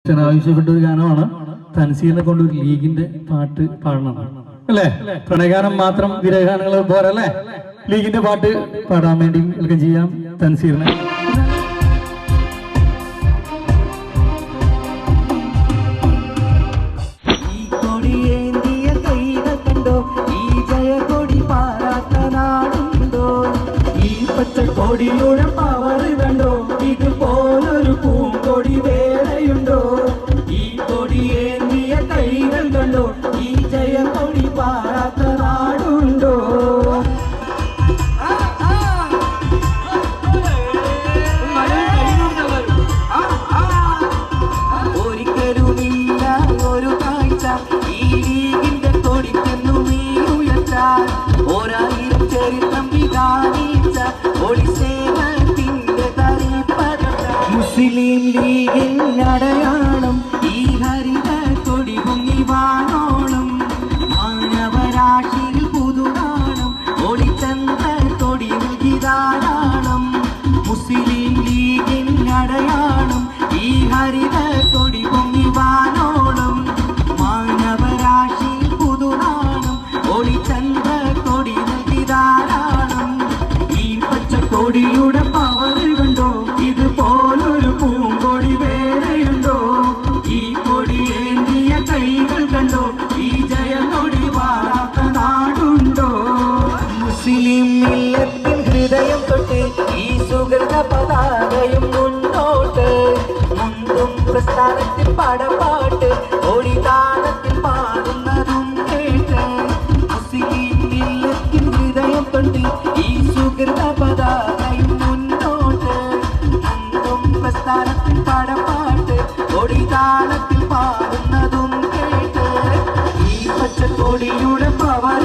Kristen ആവശ്യപ്പെട്ട ഒരു ഗാനമാണ്. തൻസീറിനെ കൊണ്ട് ഒരു ലീഗിന്റെ പാട്ട് പാടണം അല്ലേ? പ്രണയഗാനം മാത്രം വിരഹഗാനങ്ങൾ പോരല്ലേ? ലീഗിന്റെ പാട്ട് പാടാൻ വേണ്ടി വെൽക്കം ചെയ്യാം തൻസീറിനെ. കൊടിയുടെ പവർ കണ്ടോ, ഇതുപോലൊരു പൂങ്കൊടി വേറെയുണ്ടോ? ഈ കൊടിയേന്തിയ കൈകൾ കണ്ടോ, ഈ ജയക്കൊടി പാറാത്ത നാടുണ്ടോ? ഒരിക്കലുമില്ല ഒരു കാഴ്ച ഈ ലീഗിന്റെ കൊടിക്കുന്നു നീ ഉയർത്താൻ. 1000 ചരിത്രം വികാരിച്ച മുസ്ലിം ലീഗിൻ അടയാളം ഈ ഹരിത കൊടി പൊങ്ങിവാനോളം. മാനവരാശിയിൽ പുതുനാണം ഒളിച്ചന്ത കൊടി ധാരാളം. മുസ്ലിം ലീഗിൻ അടയാളം ഈ ഹരിത കൊടി പൊങ്ങിവാനോളം. മാനവരാശിയിൽ പുതുനാണം ഒളിച്ചന്ത കൊടി ധാരാളം. ഈ പച്ചക്കൊടിയുടെ പവർ കണ്ടോ, ഇതുപോലൊരു പൂങ്കൊടി വേറെയുണ്ടോ? ഈ കൊടിയേന്തിയ കൈകൾ കണ്ടോ, ഈ ജയക്കൊടി വാറാത്ത നാടുണ്ടോ? മുസ്ലിം മില്ലത്തിൻ ഹൃദയം തൊട്ട് ഈ സുഹൃത പതാകയും മുന്നോട്ട്. മുന്തും പ്രസ്ഥാനത്തിൽ പടപാട്ട് ഒളിതാളത്തിൽ പാടുന്നതും കേട്ട്. മുസ്ലിം മില്ലത്തിൻ ഹൃദയം തൊട്ട് ഈ സുഹൃത പതാകയും മുന്നോട്ട്. മുന്തും പ്രസ്ഥാനത്തിൽ പടപാട്ട് ഒളിതാളത്തിൽ പാടുന്നതും കേട്ട്. ഈ പച്ചക്കൊടിയുടെ പവർ